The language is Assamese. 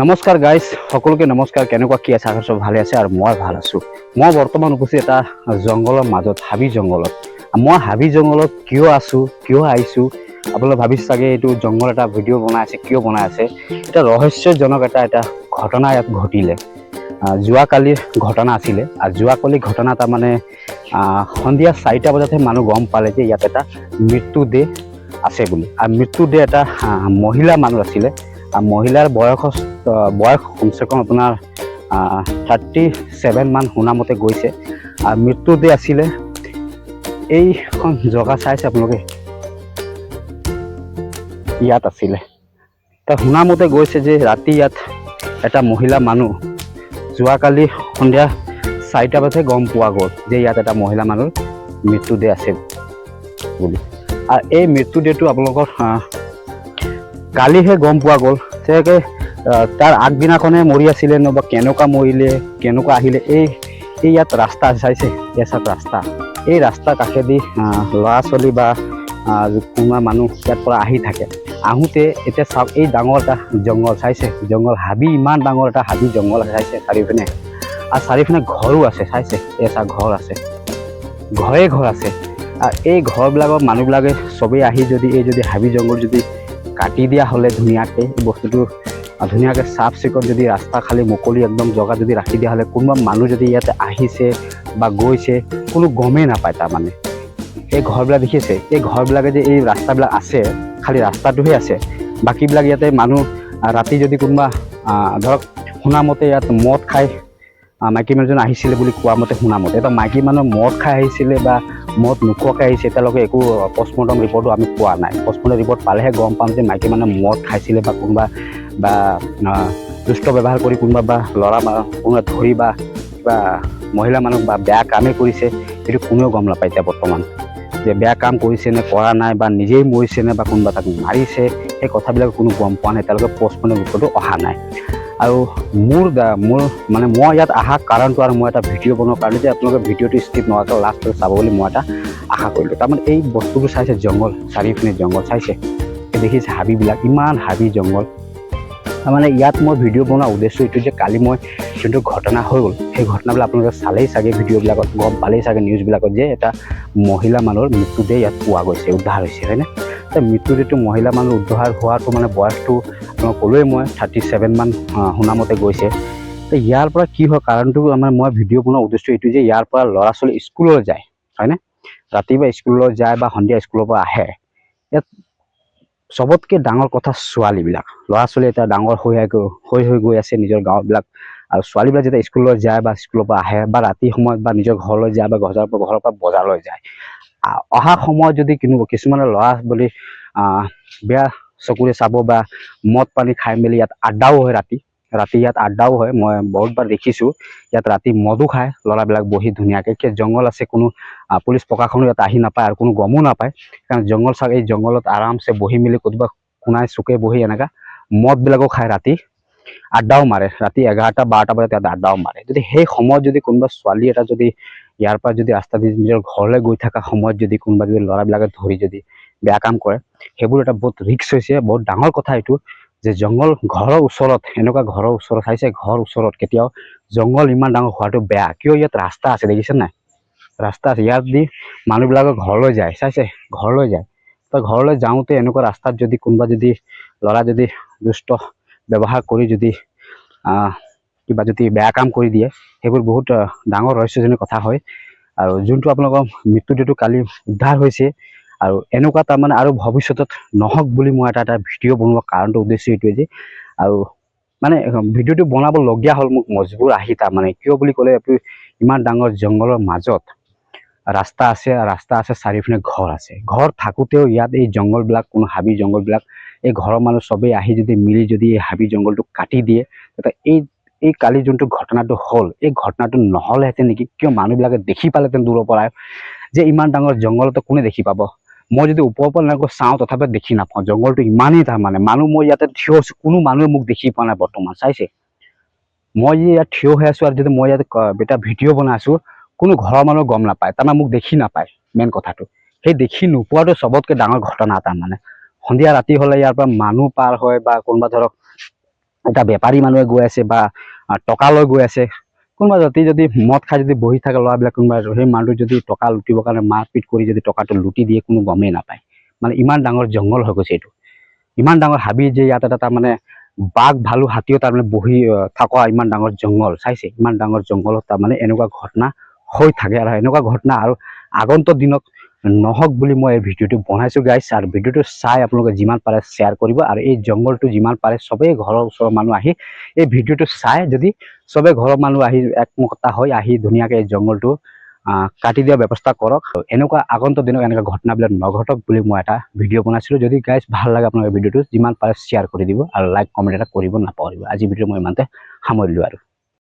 নমস্কাৰ গাইজ, সকলোকে নমস্কাৰ। কেনেকুৱা কি আছে? চব ভালে আছে আৰু মই ভাল আছো। মই বৰ্তমান উপস্থিত এটা জংঘলৰ মাজত, হাবি জংঘলত। মই হাবি জংঘলত কিয় আছো, কিয় আহিছো, আপোনালোকে ভাবিছে চাগে এইটো জংঘল এটা ভিডিঅ' বনাই আছে, কিয় বনাই আছে। এটা ৰহস্যজনক এটা ঘটনা ইয়াত ঘটিলে। যোৱাকালিৰ ঘটনা আছিলে। আৰু যোৱাকালিৰ ঘটনা তাৰমানে সন্ধিয়া 4টা বজাতহে মানুহ গম পালে যে ইয়াত এটা মৃত্যুদেহ আছে বুলি। আৰু মৃত্যুদেহ এটা মহিলা মানুহ আছিলে। মহিলাৰ বয়স কমচে কম আপোনাৰ 37 মান শুনামতে গৈছে। আৰু মৃত্যুদেহ আছিলে এইখন জগা চাইছে আপোনালোকে, ইয়াত আছিলে। শুনামতে গৈছে যে ৰাতি ইয়াত এটা মহিলা মানুহ, যোৱাকালি সন্ধিয়া 4টা বজাতহে গম পোৱা গ'ল যে ইয়াত এটা মহিলা মানুহৰ মৃত্যুদেহ আছে বুলি। আৰু এই মৃত্যুদেহটো আপোনালোকৰ কালিহে গম পোৱা গ'ল। তাৰ আগদিনাখনে মৰি আছিলে ন, বা কেনেকুৱা মৰিলে, কেনেকুৱা আহিলে। এই ইয়াত ৰাস্তা চাইছে, এচাক ৰাস্তা। এই ৰাস্তাৰ কাষেদি ল'ৰা ছোৱালী বা কোনোবা মানুহ ইয়াৰ পৰা আহি থাকে। আহোঁতে এতিয়া চাওক, এই ডাঙৰ এটা জংঘল চাইছে, জংঘল হাবি, ইমান ডাঙৰ এটা হাবি জংঘল চাইছে চাৰিওপিনে। আৰু চাৰিওপিনে ঘৰো আছে চাইছে, এচাক ঘৰ আছে, ঘৰে ঘৰ আছে। আৰু এই ঘৰবিলাকৰ মানুহবিলাকে চবেই আহি যদি হাবি জংঘল যদি কাটি দিয়া হ'লে ধুনীয়াকৈ, বস্তুটো ধুনীয়াকৈ চাফ চিকুণ যদি ৰাস্তা খালী মুকলি একদম জগা যদি ৰাখি দিয়া হ'লে, কোনোবা মানুহ যদি ইয়াতে আহিছে বা গৈছে কোনো গমেই নাপায়। তাৰমানে এই ঘৰবিলাক দেখিছে, এই ঘৰবিলাকে যে এই ৰাস্তাবিলাক আছে, খালী ৰাস্তাটোহে আছে, বাকীবিলাক ইয়াতে মানুহ ৰাতি যদি কোনোবা ধৰক শুনামতে ইয়াত মদ খাই মাইকী মানুহজন আহিছিলে বুলি কোৱা মতে, শুনামতে এটা মাইকী মানুহ মদ খাই আহিছিলে বা মদ নোখোৱাকৈ আহিছে। এতিয়ালৈকে একো পষ্টমৰ্টম ৰিপৰ্টো আমি পোৱা নাই। পষ্টমৰ্টম ৰিপৰ্ট পালেহে গম পাম যে মাইকী মানুহে মদ খাইছিলে বা কোনোবা বা দুষ্ট ব্যৱহাৰ কৰি কোনোবা বা ল'ৰা কোনোবা ধৰি বা কিবা মহিলা মানুহ বা বেয়া কামেই কৰিছে, সেইটো কোনেও গম নাপায় এতিয়া বৰ্তমান, যে বেয়া কাম কৰিছে নে কৰা নাই, বা নিজেই মৰিছে নে বা কোনোবা তাক মাৰিছে। সেই কথাবিলাক কোনো গম পোৱা নাই এতিয়ালৈকে, পষ্টমৰ্টম ৰিপৰ্টো অহা নাই। আৰু মোৰ মানে মই ইয়াত অহা কাৰণটো, আৰু মই এটা ভিডিঅ' বনোৱাৰ কাৰণে যে আপোনালোকে ভিডিঅ'টো স্কিপ নোহোৱাকৈ লাষ্টলৈ চাব বুলি মই এটা আশা কৰিলোঁ। তাৰমানে এই বস্তুটো চাইছে, জংঘল চাৰিওপিনে জংঘল চাইছে, দেখিছে হাবিবিলাক, ইমান হাবি জংঘল। তাৰমানে ইয়াত মই ভিডিঅ' বনোৱাৰ উদ্দেশ্য এইটো যে কালি মই যোনটো ঘটনা হৈ গ'ল, সেই ঘটনাবিলাক আপোনালোকে চালেই চাগে, ভিডিঅ'বিলাকত গম পালেই চাগে, নিউজবিলাকত যে এটা মহিলা মানুহৰ মৃত্যুদেহ ইয়াত পোৱা গৈছে, উদ্ধাৰ হৈছে, হয়নে? মৃত্যুদেহটো মহিলা মানুহ উদ্ধাৰ হোৱাটো মানে বয়সটো আপোনাক ক'লোৱেই মই 37 মান শুনামতে গৈছে। ইয়াৰ পৰা কি হয় কাৰণটো, মানে মই ভিডিঅ' বনোৱাৰ উদ্দেশ্য এইটো যে ইয়াৰ পৰা ল'ৰা ছোৱালী স্কুললৈ যায়, হয়নে? ৰাতিপুৱা স্কুললৈ যায় বা সন্ধিয়া স্কুলৰ পৰা আহে। ইয়াত চবতকে ডাঙৰ কথা ছোৱালীবিলাক, ল'ৰা ছোৱালী এতিয়া ডাঙৰ হৈ গৈ আছে নিজৰ গাঁওবিলাক। আৰু ছোৱালীবিলাক যেতিয়া স্কুললৈ যায় বা স্কুলৰ পৰা আহে বা ৰাতি সময়ত বা নিজৰ ঘৰলৈ যায় বা ঘৰৰ পৰা বজাৰলৈ যায়, অহা সময়ত যদি কিছুমানে ল'ৰা বুলি বেয়া চকুৰে চাব বা মদ পানী খাই মেলি ইয়াত আড্ডাও হয়, ৰাতি ইয়াত আড্ডাও হয়। মই বহুতবাৰ দেখিছোঁ ইয়াত ৰাতি মদো খায় ল'ৰাবিলাক বহি ধুনীয়াকৈ। জংঘল আছে, কোনো পুলিচ প্ৰশাসনো ইয়াত আহি নাপায় আৰু কোনো গমো নাপায়, কাৰণ জংঘল চাগ এই জংঘলত আৰামছে বহি মেলি ক'ৰবাত কোনাই চুকে বহি এনেকা মদবিলাকো খায়, ৰাতি আড্ডাও মাৰে। ৰাতি 11টা 12টা বজাত ইয়াত আড্ডাও মাৰে। যদি সেই সময়ত যদি কোনোবা ছোৱালী এটা যদি ইয়াৰ পৰা যদি ৰাস্তা দি নিজৰ ঘৰলৈ গৈ থকা সময়ত যদি কোনোবা যদি ল'ৰাবিলাকে ধৰি যদি বেয়া কাম কৰে, সেইবোৰ এটা বহুত ৰিস্ক হৈছে, বহুত ডাঙৰ কথা এইটো। যে জংঘল ঘৰৰ ওচৰত, এনেকুৱা ঘৰৰ ওচৰত চাইছে, ঘৰৰ ওচৰত কেতিয়াও জংঘল ইমান ডাঙৰ হোৱাটো বেয়া। কিয়? ইয়াত ৰাস্তা আছে, দেখিছে নাই? ৰাস্তা আছে, ইয়াত দি মানুহবিলাকে ঘৰলৈ যায়, চাইছে, ঘৰলৈ যায়। তো ঘৰলৈ যাওঁতে এনেকুৱা ৰাস্তাত যদি কোনোবা যদি ল'ৰা যদি দুষ্ট ব্যৱহাৰ কৰি যদি কিবা যদি বেয়া কাম কৰি দিয়ে, সেইবোৰ বহুত ডাঙৰ ৰহস্যজনক কথা হয়। আৰু যোনটো আপোনালোকৰ মৃত্যুদেহটো কালি উদ্ধাৰ হৈছে, আৰু এনেকুৱা তাৰমানে আৰু ভৱিষ্যতত নহওক বুলি মই এটা ভিডিঅ' বনোৱাৰ কাৰণটো উদ্দেশ্য এইটোৱে যে, আৰু মানে ভিডিঅ'টো বনাবলগীয়া হ'ল মোক মজবুৰ আহি। তাৰমানে কিয় বুলি ক'লে, ইমান ডাঙৰ জংঘলৰ মাজত ৰাস্তা আছে, চাৰিওপিনে ঘৰ আছে। ঘৰ থাকোঁতেও ইয়াত এই জংঘলবিলাক, কোনো হাবি জংঘলবিলাক, এই ঘৰৰ মানুহ চবেই আহি যদি মিলি যদি এই হাবি জংঘলটো কাটি দিয়ে, তেতিয়া এই কালি যোনটো ঘটনাটো হ'ল, এই ঘটনাটো নহ'লেহেঁতেন নেকি? কিয় মানুহবিলাকে দেখি পালেহেঁতেন দূৰৰ পৰাই যে ইমান ডাঙৰ জংঘলতো কোনে দেখি পাব? মই যদি ওপৰৰ পৰা এনেকৈ চাওঁ, তথাপিও দেখি নাপাওঁ। জংঘলটো ইমানেই, তাৰমানে মানুহ, মই ইয়াতে থিয় হৈছোঁ, কোনো মানুহে মোক দেখি পোৱা নাই বৰ্তমান, চাইছে? মই যে ইয়াত থিয় হৈ আছোঁ আৰু যদি মই ইয়াত এটা ভিডিঅ' বনাই আছোঁ, কোনো ঘৰৰ মানুহ গম নাপায়, তাৰমানে মোক দেখি নাপায়। মেইন কথাটো সেই দেখি নোপোৱাটো চবতকৈ ডাঙৰ ঘটনা। তাৰমানে সন্ধিয়া ৰাতি হ'লে ইয়াৰ পৰা মানুহ পাৰ হয় বা কোনোবা ধৰক এটা বেপাৰী মানুহে গৈ আছে বা টকা লৈ গৈ আছে। কোনোবা যদি মদ খাই যদি বহি থাকে ল'ৰাবিলাক, কোনোবা সেই মানুহটো যদি টকা লুটিবৰ কাৰণে মাৰপিট কৰি যদি টকাটো লুটি দিয়ে, কোনো গমেই নাপায়। মানে ইমান ডাঙৰ জংঘল হৈ গৈছে এইটো, ইমান ডাঙৰ হাবি যে ইয়াত এটা তাৰমানে বাঘ ভালু হাতীও তাৰমানে বহি থকা ইমান ডাঙৰ জংঘল চাইছে। ইমান ডাঙৰ জংঘলত তাৰমানে এনেকুৱা ঘটনা হৈ থাকে, আৰু এনেকুৱা ঘটনা আৰু আগন্তুক দিনত নহওক বুলি মই এই ভিডিঅ'টো বনাইছোঁ গাইছ। আৰু ভিডিঅ'টো চাই আপোনালোকে যিমান পাৰে শ্বেয়াৰ কৰিব, আৰু এই জংঘলটো যিমান পাৰে চবেই ঘৰৰ ওচৰৰ মানুহ আহি এই ভিডিঅ'টো চাই, যদি চবে ঘৰৰ মানুহ আহি একমতা হৈ আহি ধুনীয়াকৈ এই জংঘলটো কাটি দিয়াৰ ব্যৱস্থা কৰক। এনেকুৱা আগন্তুক দিনত এনেকুৱা ঘটনাবিলাক নঘটক বুলি মই এটা ভিডিঅ' বনাইছিলোঁ। যদি গাইজ ভাল লাগে আপোনালোকে ভিডিঅ'টো যিমান পাৰে শ্বেয়াৰ কৰি দিব, আৰু লাইক কমেণ্ট এটা কৰিব নাপাহৰিব। আজি ভিডিঅ' মই ইমানতে সামৰিলোঁ আৰু।